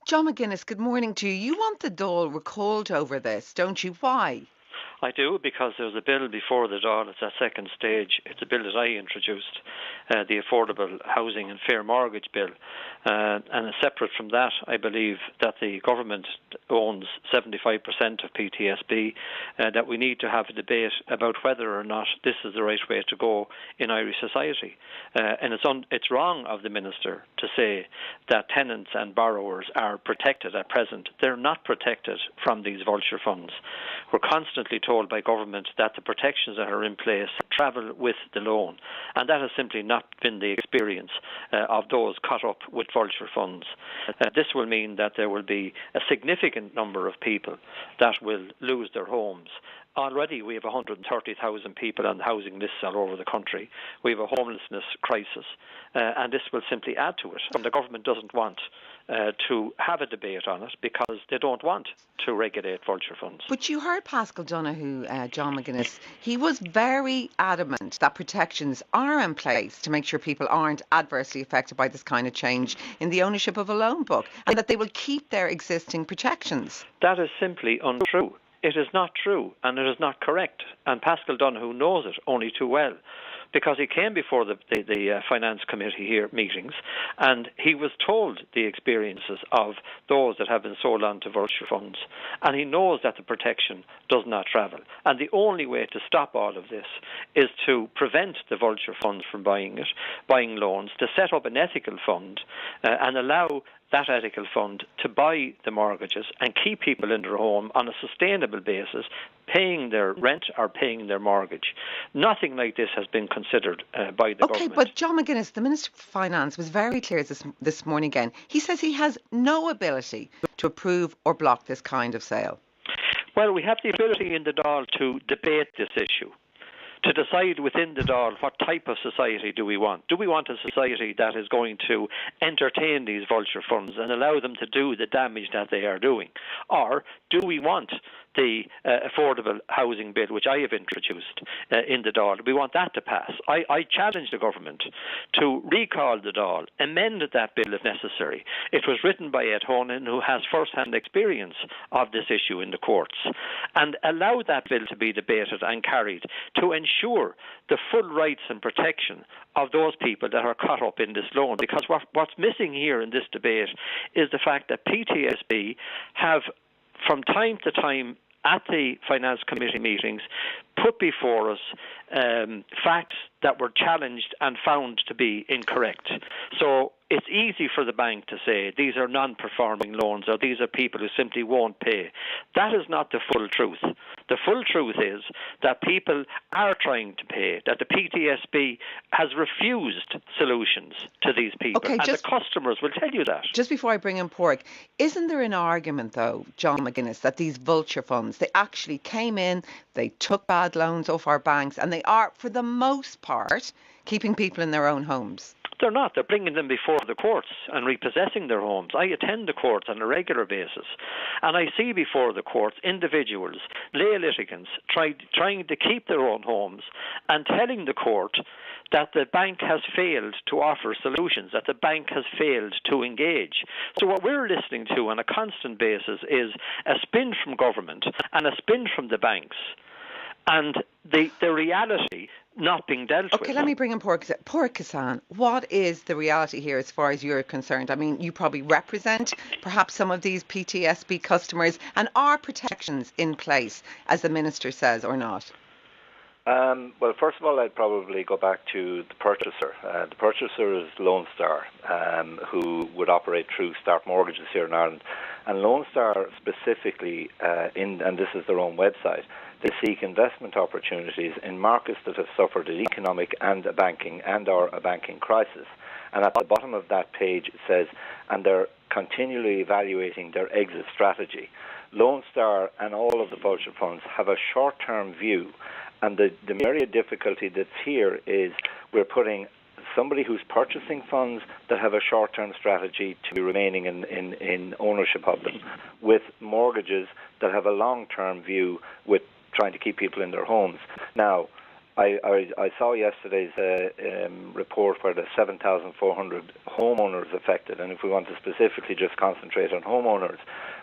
John McGuinness, good morning to you. You want the Dáil recalled over this, don't you? Why? I do, because there's a bill before the Dáil. It's a second stage. It's a bill that I introduced, the Affordable Housing and Fair Mortgage Bill. And separate from that, I believe that the government owns 75% of PTSB, that we need to have a debate about whether or not this is the right way to go in Irish society. And it's wrong of the Minister to say that tenants and borrowers are protected at present. They're not protected from these vulture funds. We're constantly told by government that the protections that are in place travel with the loan, and that has simply not been the experience of those caught up with vulture funds. This will mean that there will be a significant number of people that will lose their homes. Already we have 130,000 people on housing lists all over the country. We have a homelessness crisis, and this will simply add to it. And the government doesn't want to have a debate on it because they don't want to regulate vulture funds. But you heard Paschal Donohoe, John McGuinness. He was very adamant that protections are in place to make sure people aren't adversely affected by this kind of change in the ownership of a loan book, and that they will keep their existing protections. That is simply untrue. It is not true, and it is not correct. And Paschal Donohoe knows it only too well, because he came before the Finance Committee here meetings, and he was told the experiences of those that have been sold on to vulture funds, and he knows that the protection does not travel. And the only way to stop all of this is to prevent the vulture funds from buying loans, to set up an ethical fund and allow that ethical fund to buy the mortgages and keep people in their home on a sustainable basis, paying their rent or paying their mortgage. Nothing like this has been considered by the government. Okay, but John McGuinness, the Minister for Finance, was very clear this morning again. He says he has no ability to approve or block this kind of sale. Well, we have the ability in the Dáil to debate this issue, to decide within the Dáil what type of society do we want. Do we want a society that is going to entertain these vulture funds and allow them to do the damage that they are doing? Or do we want the Affordable Housing Bill, which I have introduced in the Dáil? We want that to pass. I challenge the government to recall the Dáil, amend that bill if necessary. It was written by Ed Honan, who has first-hand experience of this issue in the courts, and allow that bill to be debated and carried to ensure the full rights and protection of those people that are caught up in this loan. Because what's missing here in this debate is the fact that PTSB have, from time to time at the Finance Committee meetings, put before us facts that were challenged and found to be incorrect. So it's easy for the bank to say these are non-performing loans or these are people who simply won't pay. That is not the full truth. The full truth is that people are trying to pay, that the PTSB has refused solutions to these people. Okay, and the customers will tell you that. Just before I bring in Padraic, isn't there an argument, though, John McGuinness, that these vulture funds, they actually came in, they took bad loans off our banks, and they are, for the most part, keeping people in their own homes? They're not. They're bringing them before the courts and repossessing their homes. I attend the courts on a regular basis, and I see before the courts individuals, lay litigants, trying to keep their own homes and telling the court that the bank has failed to offer solutions, that the bank has failed to engage. So what we're listening to on a constant basis is a spin from government and a spin from the banks, and the reality not being dealt with. Okay, let me bring in Padraic Kissane. What is the reality here as far as you're concerned? I mean, you probably represent perhaps some of these PTSB customers, and are protections in place, as the Minister says, or not? Well, first of all, I'd probably go back to the purchaser. The purchaser is Lone Star, who would operate through Start Mortgages here in Ireland. And Lone Star specifically, and this is their own website, they seek investment opportunities in markets that have suffered an economic and a banking crisis. And at the bottom of that page it says, and they're continually evaluating their exit strategy. Lone Star and all of the vulture funds have a short-term view, and the area difficulty that's here is we're putting somebody who's purchasing funds that have a short-term strategy to be remaining in ownership of them, with mortgages that have a long-term view with trying to keep people in their homes. Now, I saw yesterday's report where there's 7,400 homeowners affected, and if we want to specifically just concentrate on homeowners,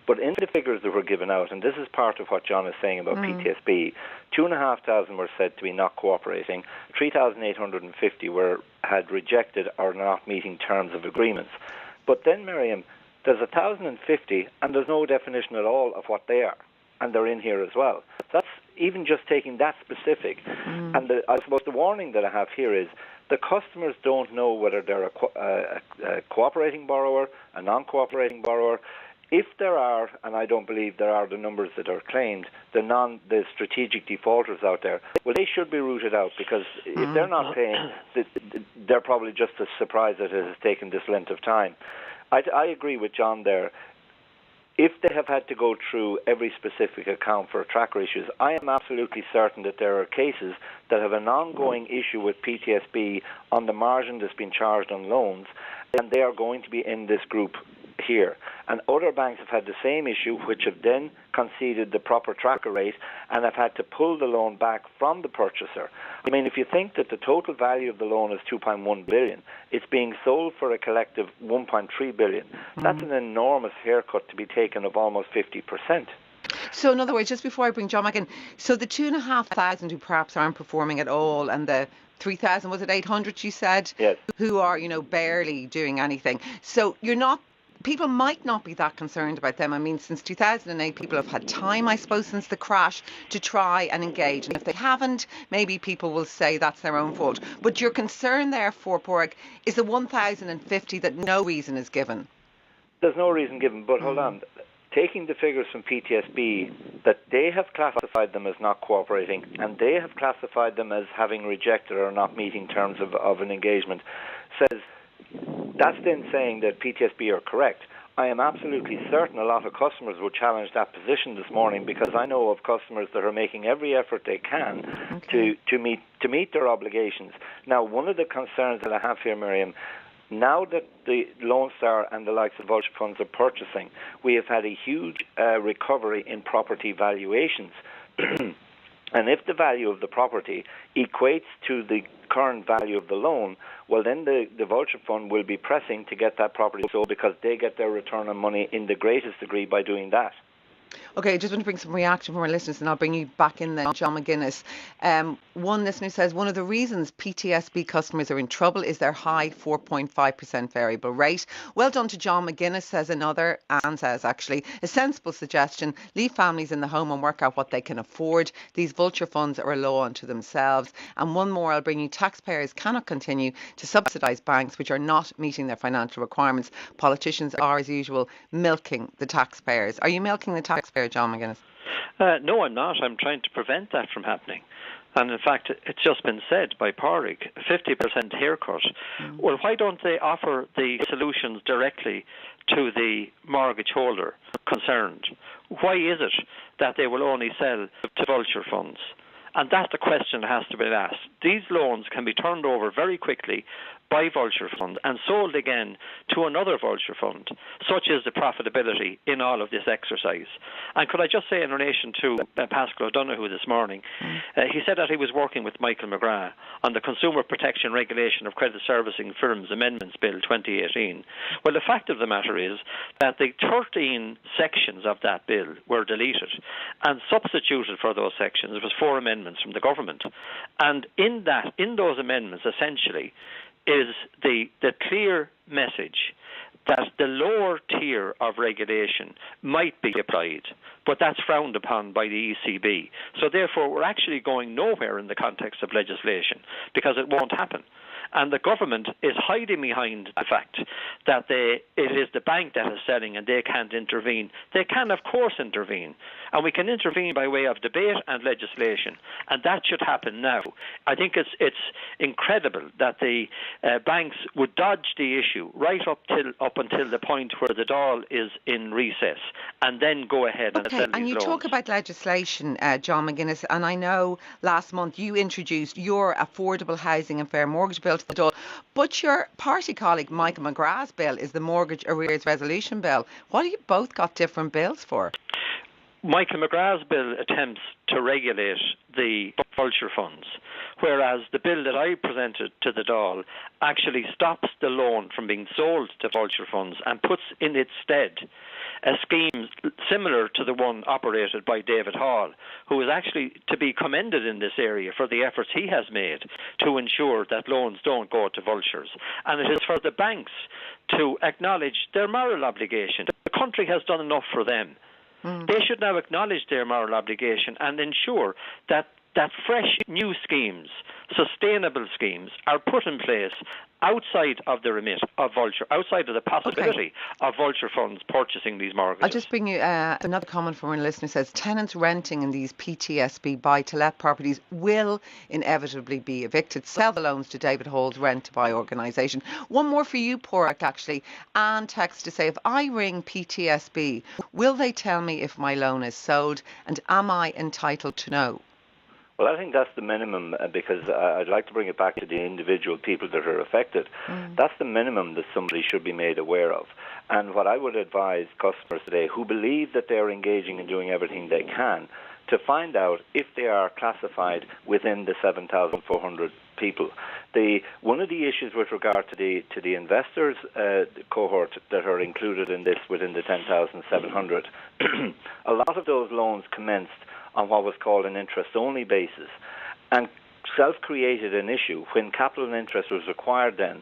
but in the figures that were given out, and this is part of what John is saying about PTSB, 2,500 were said to be not cooperating, 3,850 had rejected or not meeting terms of agreements. But then, Miriam, there's 1,050, and there's no definition at all of what they are, and they're in here as well. That's even just taking that specific. And I suppose the warning that I have here is the customers don't know whether they're a cooperating borrower, a non-cooperating borrower. If there are, and I don't believe there are the numbers that are claimed, the strategic defaulters out there, well, they should be rooted out, because if they're not paying, they're probably just as surprised that it has taken this length of time. I agree with John there. If they have had to go through every specific account for tracker issues, I am absolutely certain that there are cases that have an ongoing issue with PTSB on the margin that's been charged on loans, and they are going to be in this group here. And other banks have had the same issue, which have then conceded the proper tracker rate and have had to pull the loan back from the purchaser. I mean, if you think that the total value of the loan is 2.1 billion, it's being sold for a collective 1.3 billion. That's an enormous haircut to be taken of almost 50%. So in other words, just before I bring John back in, so the 2,500 who perhaps aren't performing at all, and the 3,000, was it 800 you said? Yes. Who are, barely doing anything. So people might not be that concerned about them. I mean, since 2008, people have had time, I suppose, since the crash to try and engage. And if they haven't, maybe people will say that's their own fault. But your concern there, Padraic, is the 1,050 that no reason is given. There's no reason given, but hold on. Taking the figures from PTSB, that they have classified them as not cooperating, and they have classified them as having rejected or not meeting terms of an engagement, says that's then saying that PTSB are correct. I am absolutely certain a lot of customers will challenge that position this morning, because I know of customers that are making every effort they can to meet their obligations. Now, one of the concerns that I have here, Miriam, now that the Lone Star and the likes of vulture funds are purchasing, we have had a huge recovery in property valuations. And if the value of the property equates to the current value of the loan, well, then the vulture fund will be pressing to get that property sold, because they get their return on money in the greatest degree by doing that. Okay, I just want to bring some reaction from our listeners, and I'll bring you back in then, John McGuinness. One listener says one of the reasons PTSB customers are in trouble is their high 4.5% variable rate. Well done to John McGuinness, says another. Anne says, actually, a sensible suggestion. Leave families in the home and work out what they can afford. These vulture funds are a law unto themselves. And one more, I'll bring you. Taxpayers cannot continue to subsidise banks which are not meeting their financial requirements. Politicians are, as usual, milking the taxpayers. Are you milking the taxpayer, John McGuinness? No, I'm not. I'm trying to prevent that from happening. And in fact, it's just been said by Padraic, 50% haircut. Well, why don't they offer the solutions directly to the mortgage holder concerned? Why is it that they will only sell to vulture funds? And that's the question that has to be asked. These loans can be turned over very quickly by vulture fund and sold again to another vulture fund. Such is the profitability in all of this exercise. And could I just say in relation to Paschal Donohoe this morning, he said that he was working with Michael McGrath on the Consumer Protection Regulation of Credit Servicing Firms Amendments Bill 2018. Well, the fact of the matter is that the 13 sections of that bill were deleted, and substituted for those sections was 4 amendments from the government. And in those amendments, essentially, is the clear message that the lower tier of regulation might be applied, but that's frowned upon by the ECB. So therefore, we're actually going nowhere in the context of legislation, because it won't happen. And the government is hiding behind the fact that it is the bank that is selling and they can't intervene. They can, of course, intervene. And we can intervene by way of debate and legislation. And that should happen now. I think it's incredible that the banks would dodge the issue right up until the point where the Dáil is in recess, and then go ahead and sell these loans. And you talk about legislation, John McGuinness, and I know last month you introduced your Affordable Housing and Fair Mortgage Bill to the Dáil, but your party colleague Michael McGrath's bill is the Mortgage Arrears Resolution Bill. What have you both got different bills for? Michael McGrath's bill attempts to regulate the vulture funds, whereas the bill that I presented to the Dáil actually stops the loan from being sold to vulture funds and puts in its stead a scheme similar to the one operated by David Hall, who is actually to be commended in this area for the efforts he has made to ensure that loans don't go to vultures. And it is for the banks to acknowledge their moral obligation. The country has done enough for them. They should now acknowledge their moral obligation and ensure that fresh new schemes, sustainable schemes, are put in place outside of the remit of vulture, outside of the possibility of vulture funds purchasing these mortgages. I'll just bring you another comment from a listener. Says tenants renting in these PTSB buy-to-let properties will inevitably be evicted. Sell the loans to David Hall's rent-to-buy organisation. One more for you, Padraic, actually. Anne texts to say, if I ring PTSB, will they tell me if my loan is sold, and am I entitled to know? Well, I think that's the minimum, because I'd like to bring it back to the individual people that are affected. That's the minimum that somebody should be made aware of. And what I would advise customers today who believe that they're engaging and doing everything they can to find out if they are classified within the 7,400 people. One of the issues with regard to the investors cohort that are included in this within the 10,700, a lot of those loans commenced on what was called an interest-only basis, and self-created an issue when capital and interest was required then.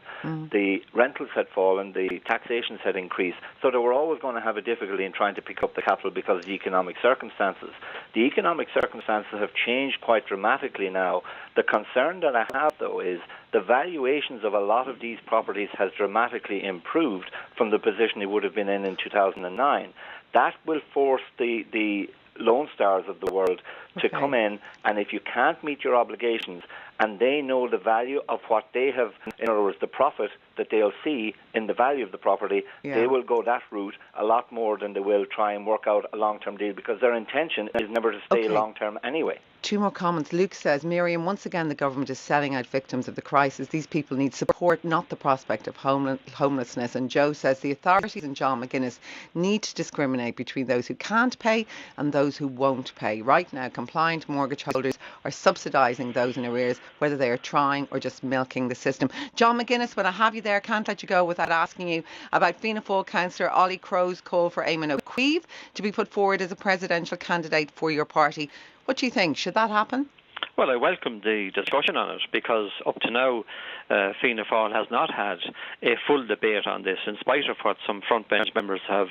The rentals had fallen, the taxations had increased, so they were always going to have a difficulty in trying to pick up the capital because of the economic circumstances. The economic circumstances have changed quite dramatically now. The concern that I have, though, is the valuations of a lot of these properties has dramatically improved from the position they would have been in 2009. That will force the Lone Stars of the world to come in, and if you can't meet your obligations and they know the value of what they have, in other words, the profit that they'll see in the value of the property, they will go that route a lot more than they will try and work out a long-term deal, because their intention is never to stay long-term anyway. Two more comments. Luke says, Miriam, once again the government is selling out victims of the crisis. These people need support, not the prospect of homelessness. And Joe says the authorities and John McGuinness need to discriminate between those who can't pay and those who won't pay. Right now, compliant mortgage holders are subsidising those in arrears, whether they are trying or just milking the system. John McGuinness, when I have you there, I can't let you go without asking you about Fianna Fáil councillor Ollie Crow's call for Eamon O'Keefe to be put forward as a presidential candidate for your party. What do you think? Should that happen? Well, I welcome the discussion on it, because up to now Fianna Fáil has not had a full debate on this, in spite of what some frontbench members have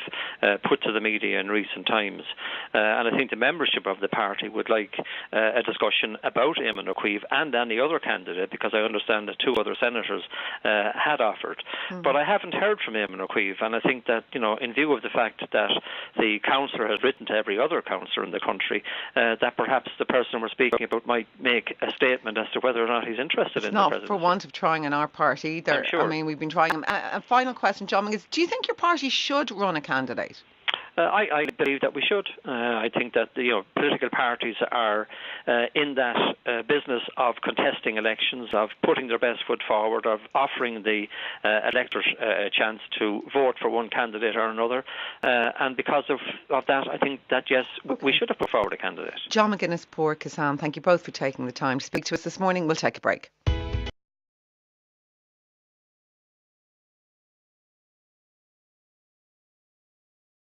put to the media in recent times. And I think the membership of the party would like a discussion about Eamon O'Keefe and any other candidate, because I understand that two other senators had offered. But I haven't heard from Eamon O'Keefe, and I think that, in view of the fact that the councillor has written to every other councillor in the country, that perhaps the person we're speaking about might make a statement as to whether or not he's interested in the presidency. It's not for want of trying in our party either. I'm sure. I mean, we've been trying them. A final question, John McGuinness. Do you think your party should run a candidate? I believe that we should. I think that political parties are in that business of contesting elections, of putting their best foot forward, of offering the electorate a chance to vote for one candidate or another. And because of that, I think that, yes, we should have put forward a candidate. John McGuinness, Padraic Kissane, thank you both for taking the time to speak to us this morning. We'll take a break.